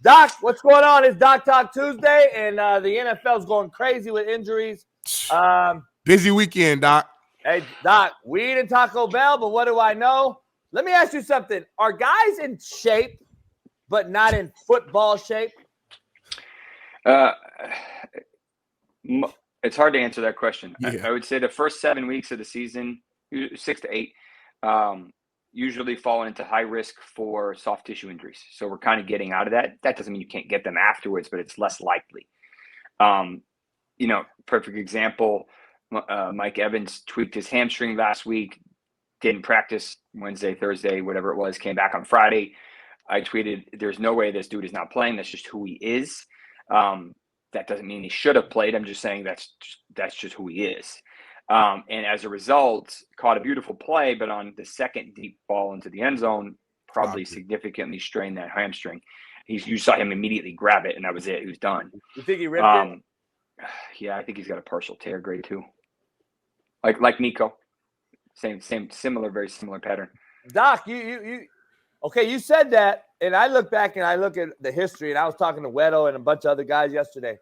Doc, what's going on? It's Doc Talk Tuesday, and the NFL's going crazy with injuries. Busy weekend, Doc. Hey, Doc, we eat in Taco Bell, but what do I know? Let me ask you something. Are guys in shape, but not in football shape? It's hard to answer that question. Yeah. I would say the first 7 weeks of the season, 6 to 8, usually fall into high risk for soft tissue injuries. So we're kind of getting out of that. That doesn't mean you can't get them afterwards, but it's less likely. Perfect example, Mike Evans tweaked his hamstring last week, didn't practice Wednesday, Thursday, whatever it was, came back on Friday. I tweeted, there's no way this dude is not playing. That's just who he is. That doesn't mean he should have played. I'm just saying that's just who he is. And as a result, caught a beautiful play, but on the second deep ball into the end zone, probably significantly strained that hamstring. You saw him immediately grab it, and that was it. He was done. You think he ripped it? Yeah, I think he's got a partial tear, grade 2. Like Nico. Very similar pattern. Doc, you said that, and I look back and I look at the history, and I was talking to Wedo and a bunch of other guys yesterday.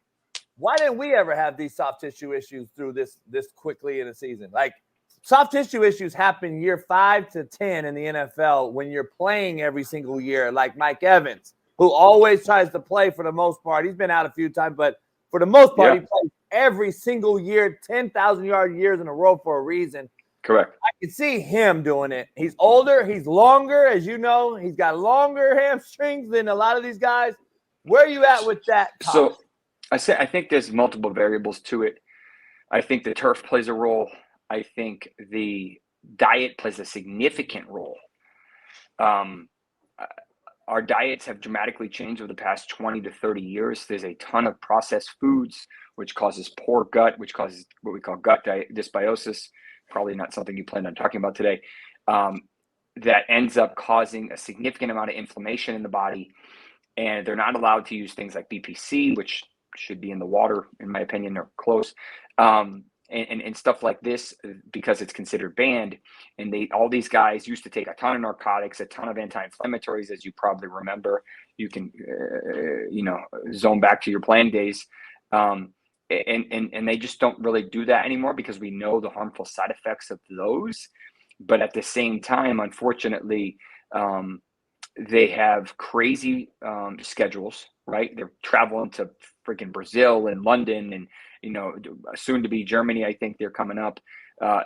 Why didn't we ever have these soft tissue issues through this quickly in a season? Like, soft tissue issues happen year 5 to 10 in the NFL when you're playing every single year, like Mike Evans, who always tries to play for the most part. He's been out a few times, but for the most part, He plays every single year, 10,000-yard years in a row for a reason. Correct. I can see him doing it. He's older. He's longer, as you know. He's got longer hamstrings than a lot of these guys. Where are you at with that? So I think there's multiple variables to it. I think the turf plays a role. I think the diet plays a significant role. Our diets have dramatically changed over the past 20 to 30 years. There's a ton of processed foods, which causes poor gut, which causes what we call gut dysbiosis. Probably not something you planned on talking about today. That ends up causing a significant amount of inflammation in the body. And they're not allowed to use things like BPC, which should be in the water, in my opinion, or close. And stuff like this, because it's considered banned. And all these guys used to take a ton of narcotics, a ton of anti-inflammatories, as you probably remember. You can, zone back to your playing days. And they just don't really do that anymore because we know the harmful side effects of those. But at the same time, unfortunately, they have crazy schedules, right? They're traveling to freaking Brazil and London and, soon to be Germany. I think they're coming up.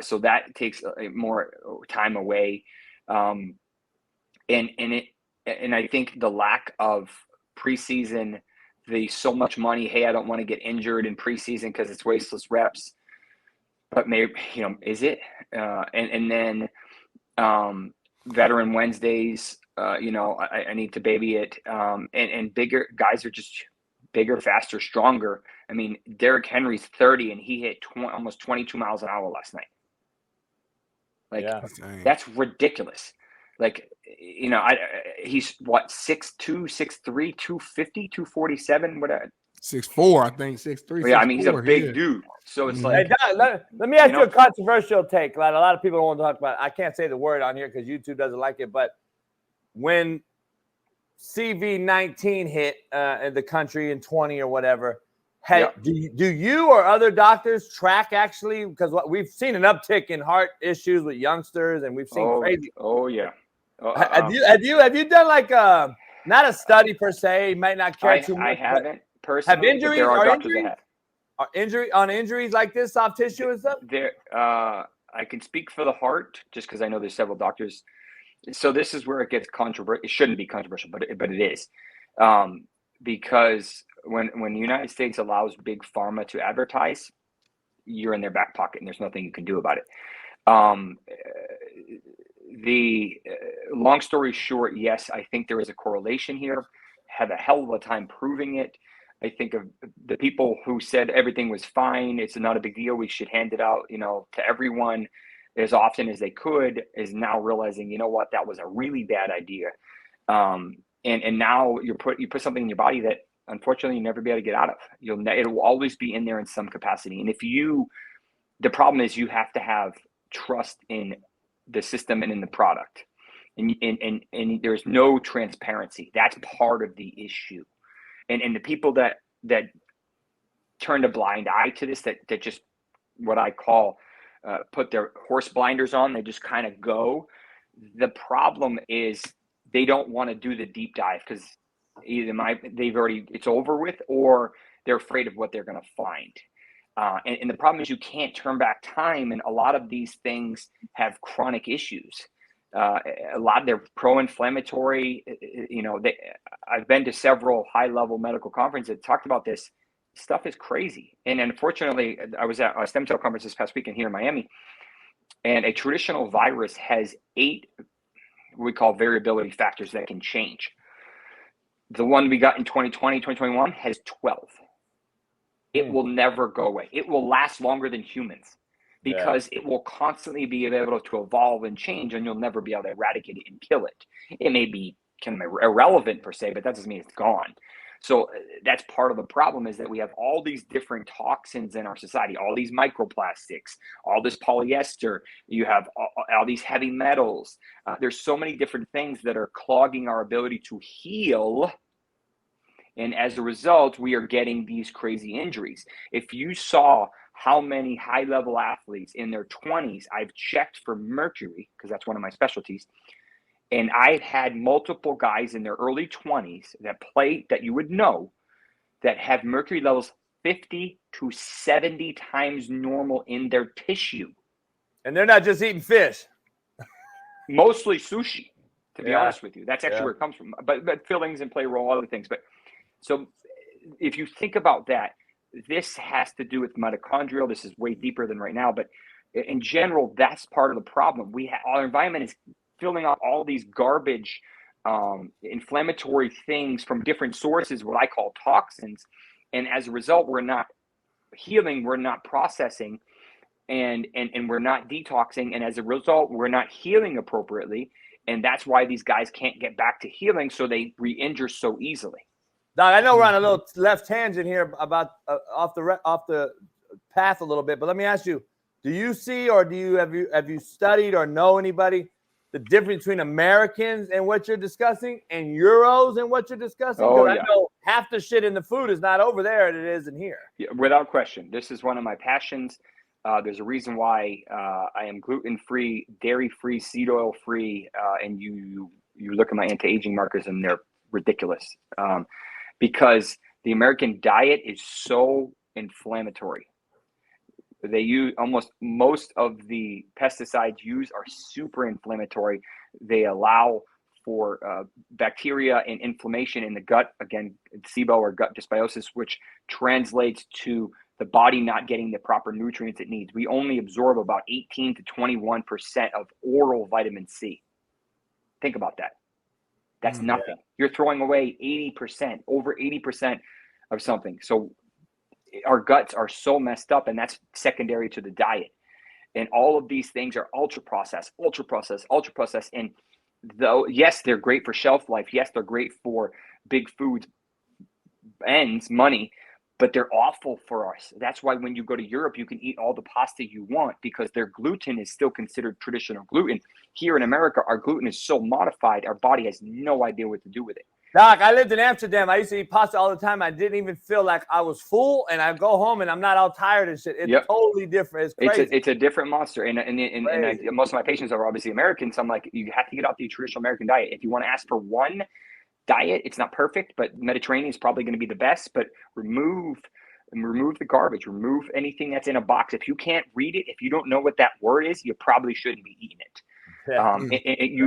So that takes more time away. And I think the lack of preseason, so much money. Hey, I don't want to get injured in preseason because it's wasteless reps. But maybe, is it? And then Veteran Wednesdays, I need to baby it. And bigger guys are just bigger, faster, stronger. I mean, Derrick Henry's 30 and he hit almost 22 miles an hour last night. That's ridiculous. He's what, 6'2", 6'3", 250, 247, whatever. 6'4", I think, 6'3". Yeah, I mean, he's a big dude. So it's like. Hey, Doc, let me ask you a controversial take. Like, a lot of people don't want to talk about it. I can't say the word on here because YouTube doesn't like it. But when CV-19 hit in the country in 20 or whatever, do you or other doctors track actually? Because we've seen an uptick in heart issues with youngsters, and we've seen crazy. Oh yeah. Have you done like not a study per se? You might not care too much. I haven't personally. Have injuries? There are doctors injuries? that have. Injuries like this, soft tissue and stuff? I can speak for the heart just because I know there's several doctors. So this is where it gets controversial. It shouldn't be controversial, but it is. Because when the United States allows big pharma to advertise, you're in their back pocket and there's nothing you can do about it. The long story short, yes, I think there is a correlation here. Have a hell of a time proving it. I think of the people who said everything was fine. It's not a big deal. We should hand it out, to everyone as often as they could, is now realizing, you know what, that was a really bad idea. And now you put something in your body that unfortunately you'll never be able to get out of. It will always be in there in some capacity. And the problem is you have to have trust in the system and in the product. And there's no transparency. That's part of the issue. And the people that turned a blind eye to this, that just what I call put their horse blinders on, they just kind of go. The problem is they don't want to do the deep dive because either it's over with, or they're afraid of what they're going to find. And the problem is you can't turn back time, and a lot of these things have chronic issues. A lot of they're pro-inflammatory. I've been to several high-level medical conferences that talked about this. Stuff is crazy. And unfortunately, I was at a stem cell conference this past weekend here in Miami, and a traditional virus has 8 what we call variability factors that can change. The one we got in 2020, 2021 has 12. It will never go away. It will last longer than humans because it will constantly be able to evolve and change, and you'll never be able to eradicate it and kill it. It may be kind of irrelevant per se, but that doesn't mean it's gone. So that's part of the problem, is that we have all these different toxins in our society, all these microplastics, all this polyester, you have all these heavy metals. There's so many different things that are clogging our ability to heal. And as a result, we are getting these crazy injuries. If you saw how many high-level athletes in their 20s, I've checked for mercury, because that's one of my specialties, and I've had multiple guys in their early 20s that play, that you would know, that have mercury levels 50 to 70 times normal in their tissue. And they're not just eating fish. Mostly sushi, to be honest with you. That's actually where it comes from. But fillings and play a role, other things. But so if you think about that, this has to do with mitochondrial. This is way deeper than right now. But in general, that's part of the problem. Our environment is filling up all these garbage, inflammatory things from different sources, what I call toxins. And as a result, we're not healing, we're not processing, and we're not detoxing. And as a result, we're not healing appropriately. And that's why these guys can't get back to healing, so they re-injure so easily. Doc, I know we're on a little left tangent here about off the path a little bit, but let me ask you: do you see, or have you studied or know anybody the difference between Americans and what you're discussing and Euros and what you're discussing? I know half the shit in the food is not over there and it is in here. Yeah, without question. This is one of my passions. There's a reason why I am gluten-free, dairy-free, seed oil-free, and you look at my anti-aging markers and they're ridiculous. Because the American diet is so inflammatory. They use most of the pesticides used are super inflammatory. They allow for bacteria and inflammation in the gut, again, SIBO or gut dysbiosis, which translates to the body not getting the proper nutrients it needs. We only absorb about 18 to 21% of oral vitamin C. Think about that. That's nothing. You're throwing away 80%, over 80% of something. So our guts are so messed up, and that's secondary to the diet. And all of these things are ultra processed. And though, yes, they're great for shelf life. Yes, they're great for big food ends, money, but they're awful for us. That's why when you go to Europe, you can eat all the pasta you want because their gluten is still considered traditional gluten. Here in America, our gluten is so modified, our body has no idea what to do with it. Doc, I lived in Amsterdam. I used to eat pasta all the time. I didn't even feel like I was full, and I go home and I'm not all tired and shit. It's totally different. It's crazy. It's a different monster. And most of my patients are obviously Americans. So I'm like, you have to get off the traditional American diet. If you want to ask for one diet, it's not perfect, but Mediterranean is probably going to be the best. But remove the garbage. Remove anything that's in a box. If you can't read it, if you don't know what that word is, you probably shouldn't be eating it.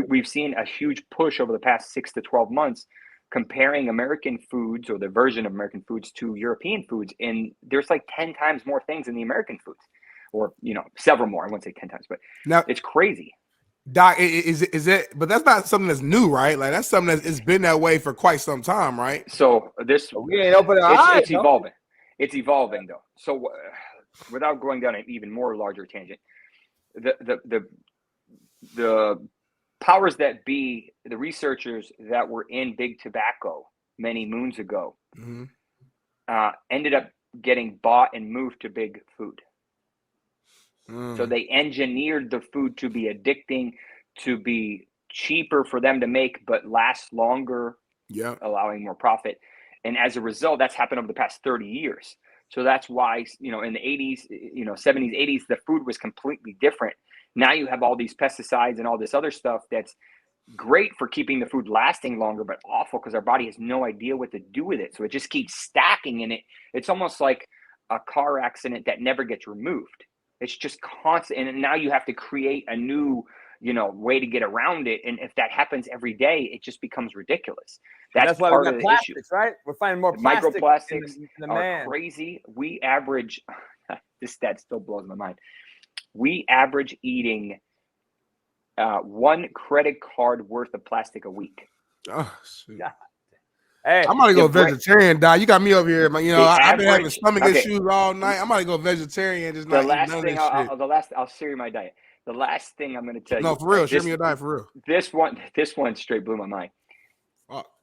We've seen a huge push over the past 6 to 12 months comparing American foods or the version of American foods to European foods. And there's like 10 times more things in the American foods, or, several more. I won't say 10 times, but now it's crazy. Doc, is it, but that's not something that's new, right? Like that's something that's been that way for quite some time, right? So we ain't opening our eyes. It's evolving. It's evolving though. So without going down an even more larger tangent, the powers that be, the researchers that were in big tobacco many moons ago, ended up getting bought and moved to big food. So they engineered the food to be addicting, to be cheaper for them to make, but last longer, allowing more profit. And as a result, that's happened over the past 30 years. So that's why, in the 80s, 70s, 80s, the food was completely different. Now you have all these pesticides and all this other stuff that's great for keeping the food lasting longer, but awful because our body has no idea what to do with it. So it just keeps stacking in it. It's almost like a car accident that never gets removed. It's just constant. And now you have to create a new, way to get around it. And if that happens every day, it just becomes ridiculous. That's why part we of got the plastics, issue. right? We're finding more plastic microplastics in the are man. crazy. We average, this stat still blows my mind. We average eating 1 credit card worth of plastic a week. Oh, shoot. Yeah. Hey, I'm gonna go vegetarian, Doc. You got me over here, man. I've been having stomach okay. issues all night. I'm gonna go vegetarian. Just The not last eat thing, none of this shit. I'll share you my diet. The last thing I'm going to tell you. No, for real. Share me your diet for real. This one straight blew my mind.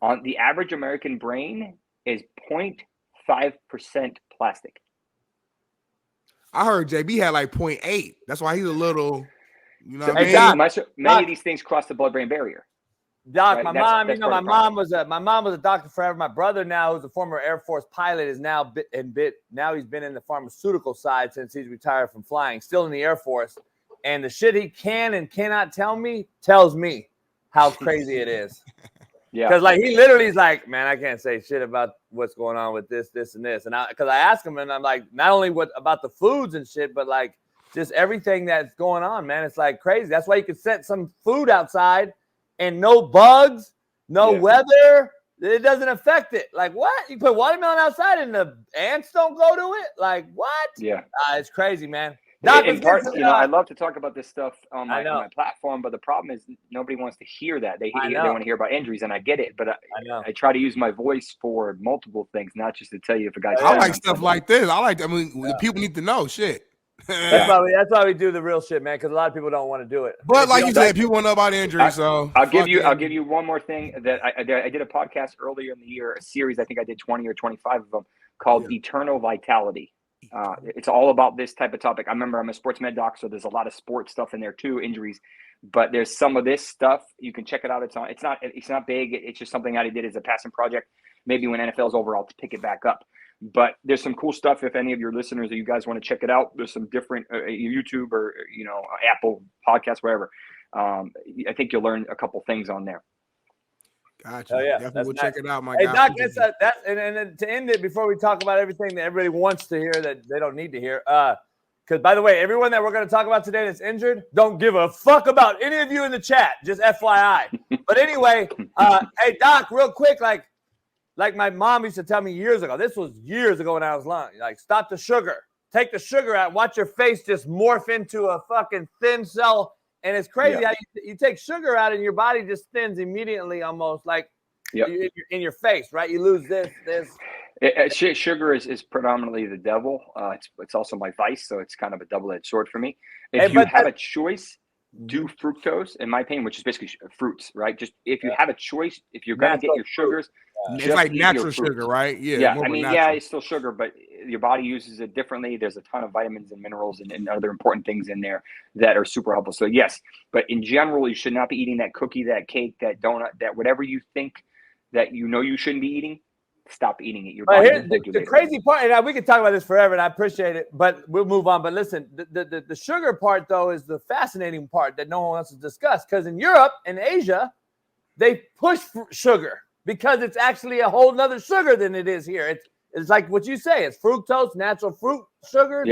On the average American brain is 0.5% plastic. I heard JB had like 0.8. That's why he's a little, what I Hey, mean? Doc, Many of these things cross the blood-brain barrier. Doc, Right? my That's mom, my mom was a doctor forever. My brother now, who's a former Air Force pilot, is now now he's been in the pharmaceutical side since he's retired from flying, still in the Air Force. And the shit he can and cannot tell me tells me how crazy it is. Yeah. Because he literally is like, man, I can't say shit about what's going on with this, and this. And because I ask him, and I'm like, not only about the foods and shit, but like just everything that's going on, man. It's like crazy. That's why you could set some food outside and no bugs, no weather. It doesn't affect it. Like what? You put watermelon outside and the ants don't go to it? Like what? Yeah. It's crazy, man. Doc, in part, I love to talk about this stuff on my platform, but the problem is nobody wants to hear that. They want to hear about injuries, and I get it. But I try to use my voice for multiple things, not just to tell you if a guy's. I like stuff like this. The people need to know shit. That's why we do the real shit, man. Because a lot of people don't want to do it. But like you said, people want to know about injuries. I'll give you one more thing that I did a podcast earlier in the year, a series. I think I did 20 or 25 of them called Eternal Vitality. It's all about this type of topic. I remember I'm a sports med doc, so there's a lot of sports stuff in there too, injuries. But there's some of this stuff. You can check it out. It's not big. It's just something I did as a passion project. Maybe when NFL's over, I'll pick it back up. But there's some cool stuff. If any of your listeners or you guys want to check it out, there's some different YouTube or Apple Podcasts, wherever. I think you'll learn a couple things on there. Gotcha. Yeah, definitely we'll check it out, my guy. Doc, and to end it before we talk about everything that everybody wants to hear that they don't need to hear. Because by the way, everyone that we're going to talk about today that's injured, don't give a fuck about any of you in the chat. Just FYI. But anyway, hey Doc, real quick, like my mom used to tell me years ago. This was years ago when I was young. Like, stop the sugar. Take the sugar out. Watch your face just morph into a fucking thin cell. And it's crazy how you take sugar out and your body just thins immediately, almost like in your face, right? You lose this. Sugar is predominantly the devil. It's also my vice, so it's kind of a double-edged sword for me. If you have a choice, do fructose, in my opinion, which is basically fruits, right? Just if you have a choice, if you're going to get your sugars, it's like natural sugar, right? Yeah. I mean, it's still sugar, but your body uses it differently. There's a ton of vitamins and minerals and other important things in there that are super helpful. So yes, but in general, you should not be eating that cookie, that cake, that donut, that whatever you think that you shouldn't be eating. Stop eating it. Your body the crazy part, and we could talk about this forever, and I appreciate it, but we'll move on. But listen, the sugar part, though, is the fascinating part that no one wants to discuss. Because in Europe and Asia, they push sugar because it's actually a whole nother sugar than it is here. It's like what you say. It's fructose, natural fruit sugar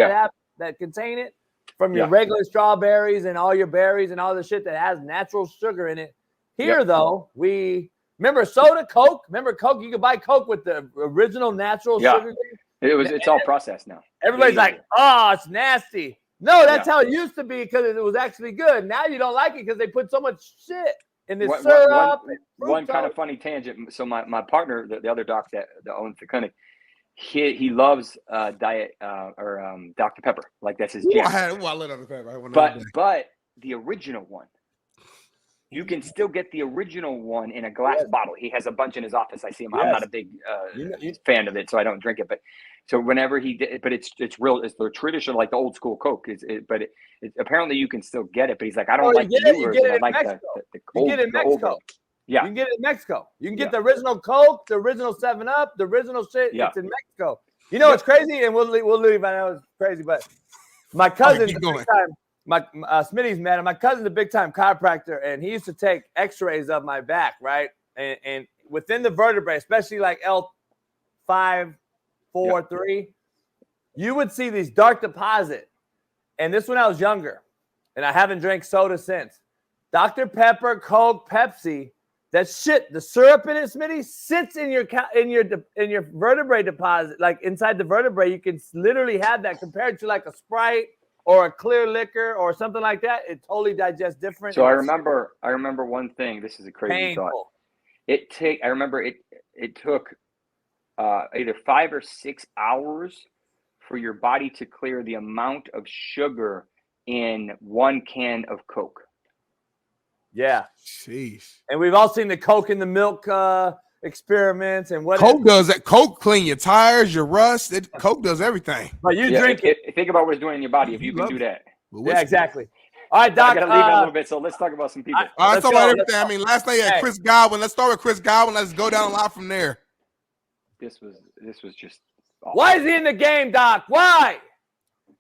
that contain it from your regular strawberries and all your berries and all the shit that has natural sugar in it. Here, though, remember soda, Coke? Remember Coke? You could buy Coke with the original natural sugar. It's all processed now. Everybody's like, oh, it's nasty. No, that's how it used to be because it was actually good. Now you don't like it because they put so much shit in this syrup. One kind of funny tangent. So my partner, the other doc that owns the clinic, he loves diet or Dr. Pepper. Like that's his jam. I love Dr. Pepper. But the original one. You can still get the original one in a glass bottle. He has a bunch in his office. I see him. I'm not a big fan of it, so I don't drink it. But so whenever he did, but it's real. It's the traditional, like the old school Coke. But apparently you can still get it. But he's like, I don't like the newer. I like the old. You get it in Mexico. Yeah. You can get it in Mexico. You can get Yeah. the original Coke, the original 7-Up, the original shit. Yeah. It's in Mexico. You know what's crazy? And we'll leave. I know it's crazy, but my cousin's keep going. Smitty's man. My cousin's a big-time chiropractor, and he used to take X-rays of my back, right? And within the vertebrae, especially like L5, 4, 3, you would see these dark deposits. And this when I was younger, and I haven't drank soda since. Dr. Pepper, Coke, Pepsi. That shit, the syrup in it, Smitty, sits in your vertebrae deposit, like inside the vertebrae. You can literally have that compared to like a Sprite or a clear liquor or something like that. It totally digests different. So I remember one thing. This is a crazy painful. thought. I remember it took either 5 or 6 hours for your body to clear the amount of sugar in 1 can of Coke. Yeah. Jeez. And we've all seen the Coke in the milk experiments and what Coke does that. Coke clean your tires, your rust. Coke does everything. But you drink it. Think about what it's doing in your body if you can do that. Yeah, exactly. All right, Doc. I got to leave it a little bit, so let's talk about some people. All right, Let's talk go, about let's everything. go. I mean, last night you had Chris Godwin. Let's start with Chris Godwin. Let's go down a lot from there. This was just awful. Why is he in the game, Doc? Why?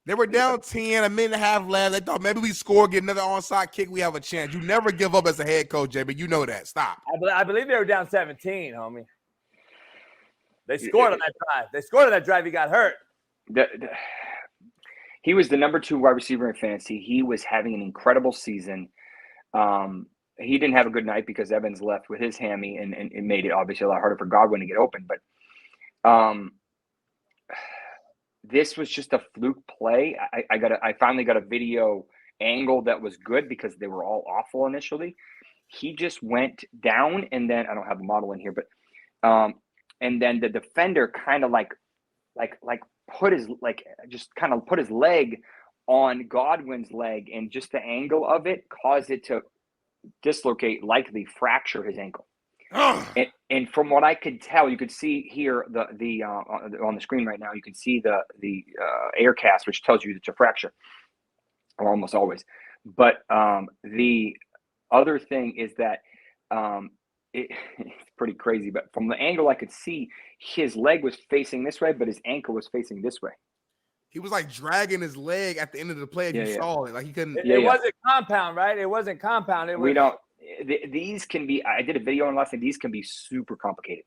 They were down 10, a minute and a half left. They thought maybe we score, get another onside kick, we have a chance. You never give up as a head coach, JB. You know that. Stop. I believe they were down 17, homie. They scored on that drive. They scored on that drive. He got hurt. He was the number 2 wide receiver in fantasy. He was having an incredible season. He didn't have a good night because Evans left with his hammy, and it made it obviously a lot harder for Godwin to get open. But this was just a fluke play. I finally got a video angle that was good because they were all awful initially. He just went down, and then I don't have the model in here, but and then the defender kind of like put his put his leg on Godwin's leg, and just the angle of it caused it to dislocate, likely fracture his ankle. And from what I could tell, you could see here the on the screen right now, you can see the air cast, which tells you it's a fracture, or almost always. But the other thing is that it's pretty crazy. But from the angle I could see, his leg was facing this way, but his ankle was facing this way. He was like dragging his leg at the end of the play. If you saw it, like he couldn't. It wasn't compound, right? It wasn't compound. These can be. I did a video on last night. These can be super complicated.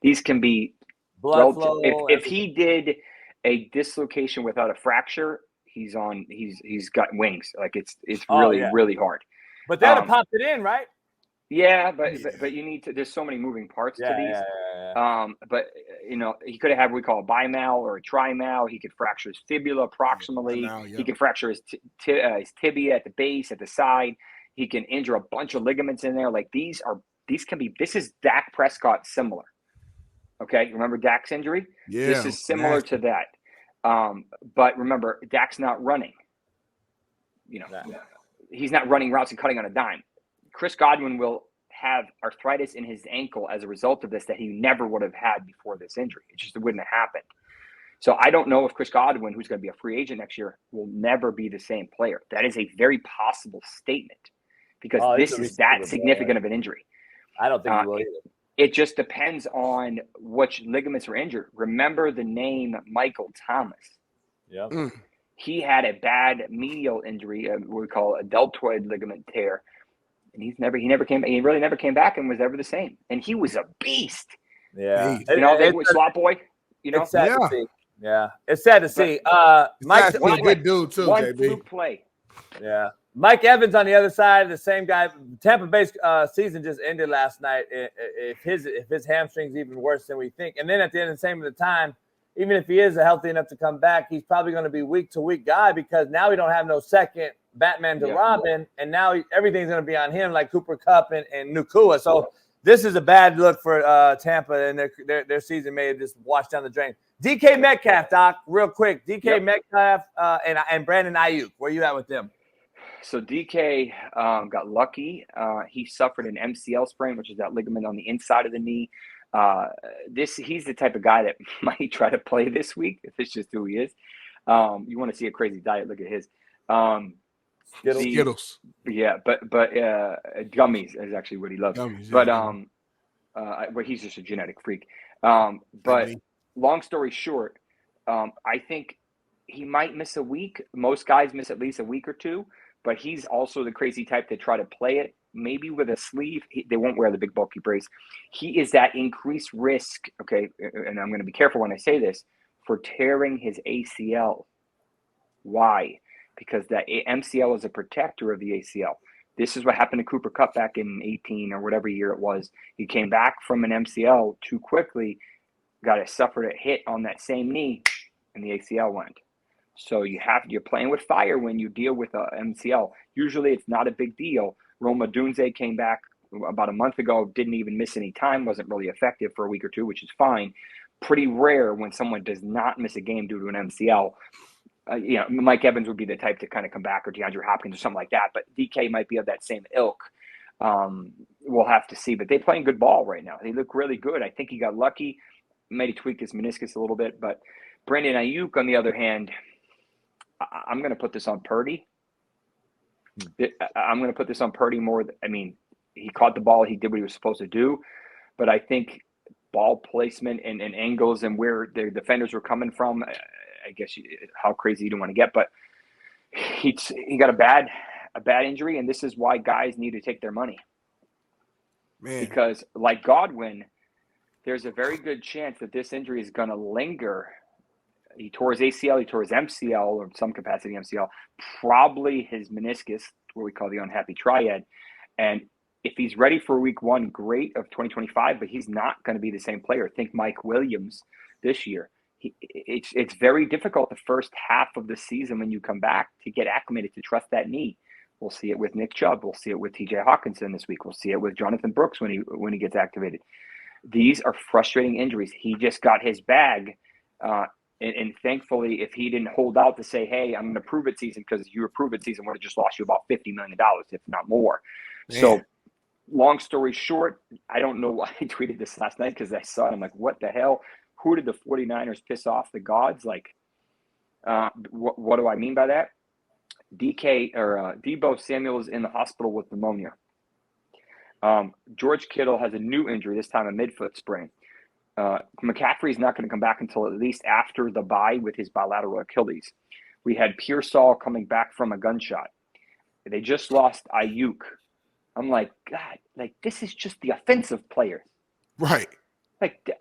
These can be blood flow. If he did a dislocation without a fracture, he's got wings. Like it's really hard. But they had to pop it in, right? Yeah, but you need to. There's so many moving parts to these. Yeah. But he could have what we call a bimal or a trimal. He could fracture his fibula proximally. He could fracture his tibia at the base, at the side. He can injure a bunch of ligaments in there. Like this is Dak Prescott similar. Okay, remember Dak's injury? Yeah, this is similar to that. But remember, Dak's not running. He's not running routes and cutting on a dime. Chris Godwin will have arthritis in his ankle as a result of this that he never would have had before this injury. It just wouldn't have happened. So I don't know if Chris Godwin, who's going to be a free agent next year, will never be the same player. That is a very possible statement because this is that significant of an injury. I don't think he will either. It just depends on which ligaments are injured. Remember the name Michael Thomas. Yeah. He had a bad medial injury, what we call a deltoid ligament tear. And he really never came back and was ever the same. And he was a beast. Yeah. They were slot boy. It's sad to see. Yeah. It's sad to see. Mike's a good dude too, one JB. fluke play. Yeah. Mike Evans on the other side, the same guy. Tampa Bay's season just ended last night. If his hamstring's even worse than we think. And then at the end of the time, even if he is healthy enough to come back, he's probably going to be week-to-week guy because now we don't have no second Batman to Robin, and now everything's going to be on him like Cooper Kupp and Nakua. So this is a bad look for Tampa, and their season may have just washed down the drain. DK Metcalf, Doc, real quick. DK Metcalf and Brandon Ayuk, where you at with them? So DK got lucky. He suffered an MCL sprain, which is that ligament on the inside of the knee. He's the type of guy that might try to play this week if it's just who he is. You want to see a crazy diet? Look at his. Skittles. Skittles. Yeah, but gummies is actually what he loves. Gummies, But yeah. well, he's just a genetic freak. Like But me. long story short, I think he might miss a week. Most guys miss at least a week or two, but he's also the crazy type that try to play it, maybe with a sleeve. They won't wear the big bulky brace. He is that increased risk, okay, and I'm going to be careful when I say this, for tearing his ACL. Why? Because that MCL is a protector of the ACL. This is what happened to Cooper Kupp back in 18 or whatever year it was. He came back from an MCL too quickly, suffered a hit on that same knee, and the ACL went. So you're playing with fire when you deal with a MCL. Usually it's not a big deal. Roma Dunze came back about a month ago, didn't even miss any time, wasn't really effective for a week or two, which is fine. Pretty rare when someone does not miss a game due to an MCL. Mike Evans would be the type to kind of come back, or DeAndre Hopkins or something like that. But DK might be of that same ilk. We'll have to see. But they're playing good ball right now. They look really good. I think he got lucky. Might have tweaked his meniscus a little bit. But Brandon Ayuk, on the other hand, I'm going to put this on Purdy. I'm going to put this on Purdy more. He caught the ball. He did what he was supposed to do. But I think ball placement and angles and where the defenders were coming from, I guess how crazy you don't want to get. But he got a bad injury, and this is why guys need to take their money. Man. Because like Godwin, there's a very good chance that this injury is going to linger. He tore his ACL, he tore his MCL, or some capacity MCL, probably his meniscus, what we call the unhappy triad. And if he's ready for week 1, great, of 2025, but he's not going to be the same player. Think Mike Williams this year. It's very difficult the first half of the season when you come back to get acclimated to trust that knee. We'll see it with Nick Chubb. We'll see it with TJ Hawkinson this week. We'll see it with Jonathan Brooks when he gets activated. These are frustrating injuries. He just got his bag. And thankfully, if he didn't hold out to say, hey, I'm going to prove it season, because your prove it season would have just lost you about $50 million, if not more. Man. So long story short, I don't know why I tweeted this last night, because I saw it. I'm like, what the hell? Who did the 49ers piss off? The gods? Like, what do I mean by that? Debo Samuel is in the hospital with pneumonia. George Kittle has a new injury, this time a midfoot sprain. McCaffrey's not going to come back until at least after the bye with his bilateral Achilles. We had Pearsall coming back from a gunshot. They just lost Ayuk. I'm like, God, like, this is just the offensive players. Right.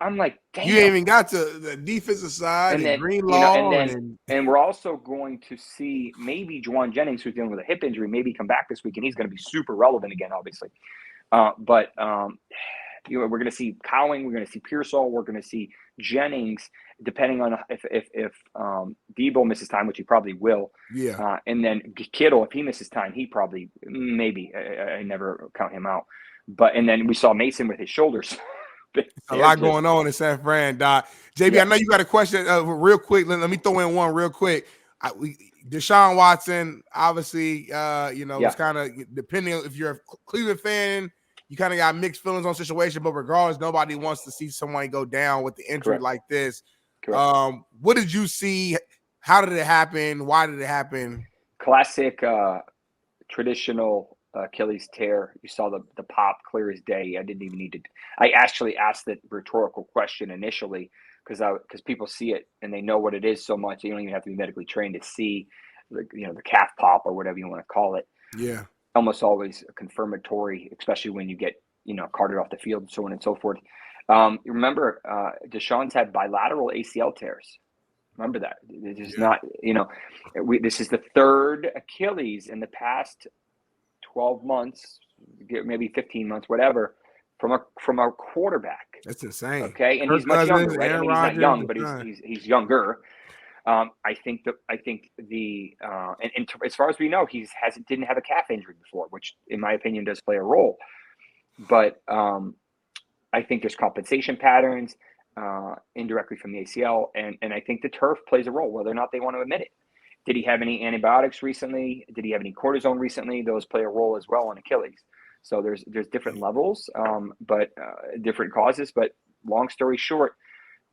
I'm like, damn. You ain't even got to the defensive side and Greenlaw. And we're also going to see maybe Juwan Jennings, who's dealing with a hip injury, maybe come back this week, and he's going to be super relevant again, obviously. But we're going to see Cowing, we're going to see Pearsall, we're going to see Jennings, depending on if Debo misses time, which he probably will. Yeah. And then Kittle, if he misses time, he probably, maybe, I never count him out. And then we saw Mason with his shoulders. A lot going on in San Fran, Doc. JB, I know you got a question real quick. Let me throw in one real quick. Deshaun Watson, obviously, it's kind of depending if you're a Cleveland fan, you kind of got mixed feelings on the situation, but regardless, nobody wants to see someone go down with the injury like this. What did you see? How did it happen? Why did it happen? Classic traditional Achilles tear. You saw the pop clear as day. I didn't even need to. I actually asked the rhetorical question initially because people see it and they know what it is so much. You don't even have to be medically trained to see the calf pop or whatever you want to call it. Yeah. Almost always a confirmatory, especially when you get carted off the field and so on and so forth. Remember, Deshaun's had bilateral ACL tears. Remember that. This is not, this is the third Achilles in the past 12 months, maybe 15 months, whatever, from a quarterback. That's insane. Okay, and he's much younger, right? He's not young, but he's younger. I think as far as we know, didn't have a calf injury before, which in my opinion does play a role. But I think there's compensation patterns indirectly from the ACL, and I think the turf plays a role, whether or not they want to admit it. Did he have any antibiotics recently? Did he have any cortisone recently? Those play a role as well on Achilles. So there's different levels, but different causes. But long story short,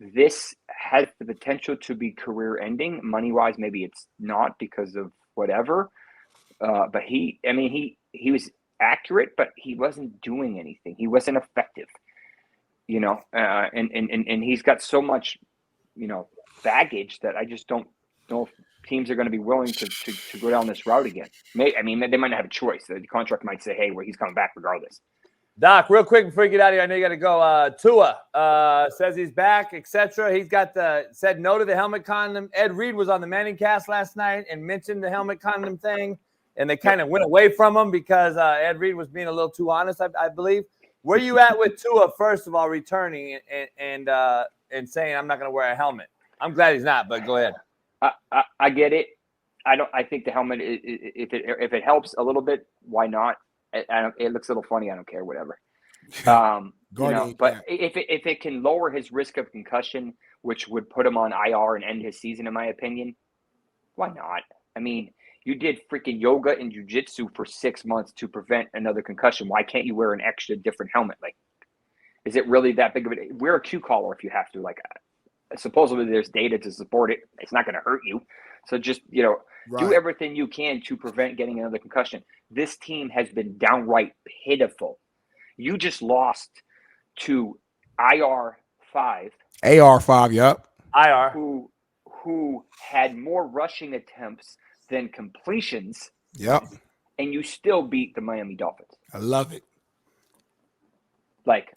this has the potential to be career ending. Money wise, maybe it's not because of whatever. But he was accurate, but he wasn't doing anything. He wasn't effective, and he's got so much, baggage that I just don't know if teams are going to be willing to go down this route again. They might not have a choice. The contract might say, hey, well, he's coming back regardless. Doc, real quick before you get out of here, I know you got to go. Tua says he's back, etc. He's got said no to the helmet condom. Ed Reed was on the Manning cast last night and mentioned the helmet condom thing, and they kind of went away from him because Ed Reed was being a little too honest, I believe. Where you at with Tua, first of all, returning and saying I'm not going to wear a helmet? I'm glad he's not, but go ahead. I get it. I think the helmet, if it helps a little bit, why not? It looks a little funny. I don't care, whatever. But if it can lower his risk of concussion, which would put him on IR and end his season, in my opinion, why not? I mean, you did freaking yoga and jiu-jitsu for 6 months to prevent another concussion. Why can't you wear an extra different helmet? Like, is it really that big of a – wear a Q collar if you have to. Like, supposedly there's data to support it. It's not going to hurt you. So just, do everything you can to prevent getting another concussion. This team has been downright pitiful. You just lost to IR5. AR5, yep. IR. Who had more rushing attempts than completions. Yep. And you still beat the Miami Dolphins. I love it. Like,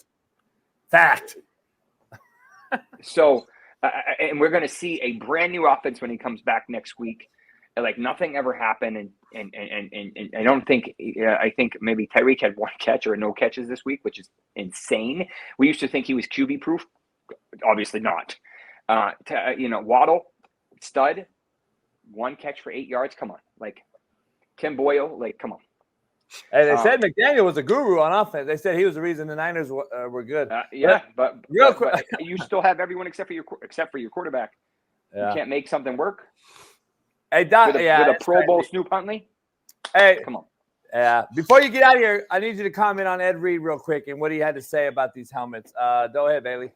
fact. So, and we're going to see a brand new offense when he comes back next week. Like nothing ever happened, and I don't think I think maybe Tyreek had one catch or no catches this week, which is insane. We used to think he was QB proof, obviously not. Waddle, stud, one catch for 8 yards. Come on, like Tim Boyle, like come on. Hey, they said McDaniel was a guru on offense. They said he was the reason the Niners were good. But real quick, you still have everyone except for your quarterback. Yeah. You can't make something work. Hey, Doc, with a Pro Bowl Snoop Huntley. Hey, come on. Yeah. Before you get out of here, I need you to comment on Ed Reed real quick and what he had to say about these helmets. Go ahead, Bailey.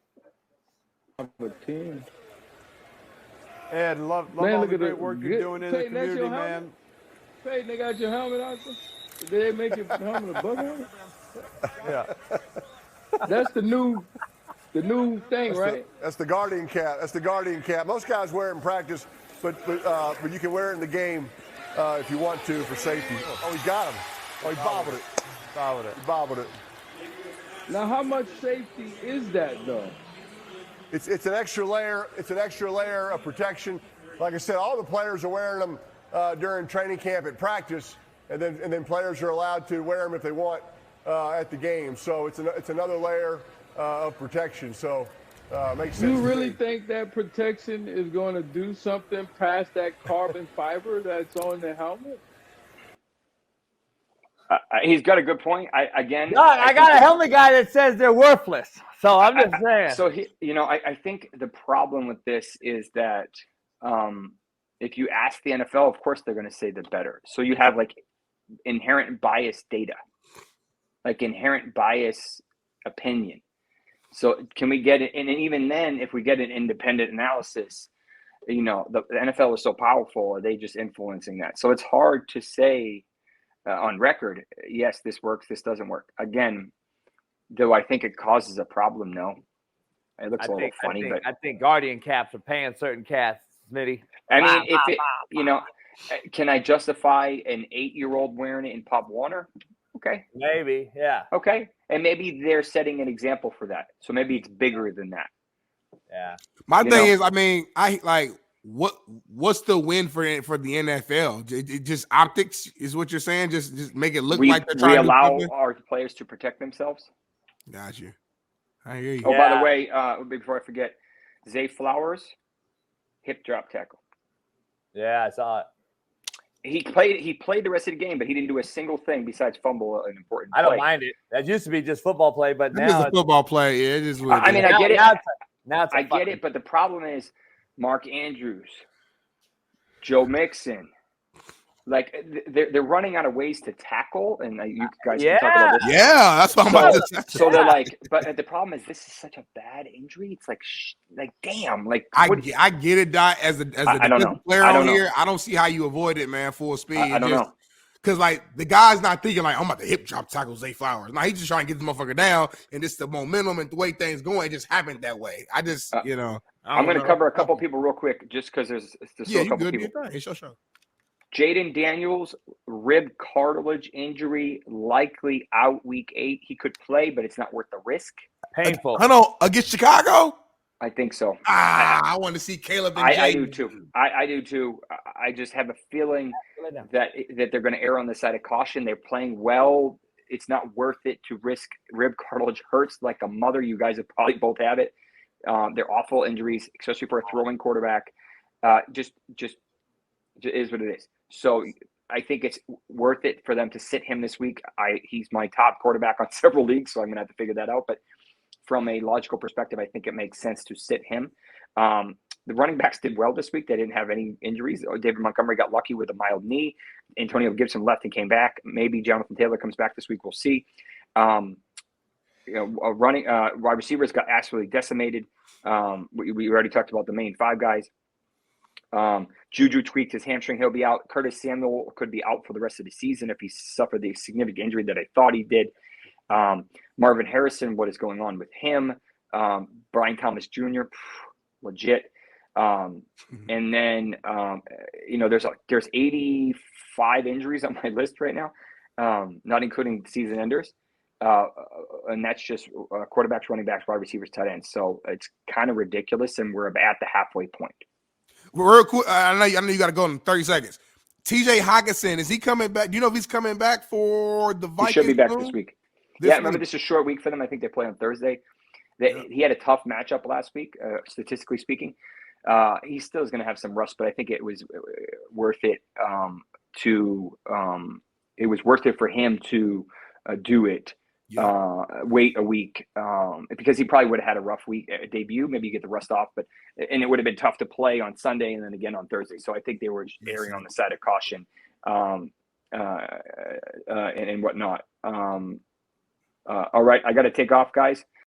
Ed, love all the great work you're doing in the community, man. Hey, they got your helmet out there? Did they make your helmet a bug helmet? Yeah. That's the new thing, right? That's the Guardian cap. That's the Guardian cap. Most guys wear it in practice, but you can wear it in the game if you want to for safety. Oh, he got him. Oh, he bobbled it. He bobbled it. Now, how much safety is that, though? It's an extra layer. It's an extra layer of protection. Like I said, all the players are wearing them during training camp at practice, and then players are allowed to wear them if they want at the game. So it's another layer of protection. So makes sense. You really think that protection is going to do something past that carbon fiber that's on the helmet? He's got a good point. I got a helmet guy that says they're worthless. So I'm just saying. So I think the problem with this is that if you ask the NFL, of course they're going to say they're better. So you have like inherent bias data, like inherent bias opinion. So can we get it? And even then, if we get an independent analysis, the NFL is so powerful. Are they just influencing that? So it's hard to say on record, yes, this works, this doesn't work. Again, do I think it causes a problem? No. It looks a little funny, but I think Guardian caps are paying certain cats, Smitty. I mean, if it, can I justify an 8-year-old wearing it in Pop Warner? Okay. Maybe, yeah. Okay. And maybe they're setting an example for that. So maybe it's bigger than that. Yeah. My thing is, I mean, what's the win for the NFL? It just optics is what you're saying? Just make it look like they're trying to allow our players to protect themselves. Got you. I hear you. Oh, by the way, before I forget, Zay Flowers, hip drop tackle. Yeah, I saw it. He played the rest of the game, but he didn't do a single thing besides fumble an important play. I don't mind it. That used to be just football play, but now it's a football play. Yeah, it is. I mean, I get it. I get it, but the problem is Mark Andrews, Joe Mixon, like they're running out of ways to tackle, and you guys can talk about this. Yeah, that's what I'm about to say. So they're like, but the problem is this is such a bad injury. It's like damn, like I get it, Dot. As a defensive player on here, I don't see how you avoid it, man. Full speed. I don't know. Because, like, the guy's not thinking, like, I'm about to hip drop tackle Zay Flowers. Nah, he's just trying to get this motherfucker down, and it's the momentum and the way things going. It just happened that way. I just, I'm going to cover a couple people real quick just because there's still a couple people. It's your show. Jaden Daniels, rib cartilage injury, likely out week 8. He could play, but it's not worth the risk. Painful. I know, against Chicago? I think so. I want to see Caleb and I do too. I do too. I just have a feeling that they're going to err on the side of caution. They're playing well. It's not worth it to risk rib cartilage. Hurts like a mother. You guys have probably both have it. They're awful injuries, especially for a throwing quarterback. Just is what it is. So I think it's worth it for them to sit him this week. He's my top quarterback on several leagues, so I'm going to have to figure that out. But from a logical perspective, I think it makes sense to sit him. The running backs did well this week. They didn't have any injuries. David Montgomery got lucky with a mild knee. Antonio Gibson left and came back. Maybe Jonathan Taylor comes back this week. We'll see. Wide receivers got absolutely decimated. We already talked about the main 5 guys. Juju tweaked his hamstring. He'll be out. Curtis Samuel could be out for the rest of the season if he suffered the significant injury that I thought he did. Marvin Harrison, what is going on with him? Brian Thomas Jr., legit. And then, there's 85 injuries on my list right now, not including season enders. And that's just quarterbacks, running backs, wide receivers, tight ends. So it's kind of ridiculous, and we're at the halfway point. Real quick, I know you got to go in 30 seconds. TJ Hockenson, is he coming back? Do you know if he's coming back for the Vikings? He should be back this week. Remember, this is a short week for them. I think they play on Thursday. He had a tough matchup last week, statistically speaking. He still is going to have some rust, but I think it was worth it it was worth it for him to do it. Wait a week because he probably would have had a rough week debut. Maybe you get the rust off, and it would have been tough to play on Sunday and then again on Thursday. So I think they were just erring on the side of caution and whatnot. All right, I got to take off, guys.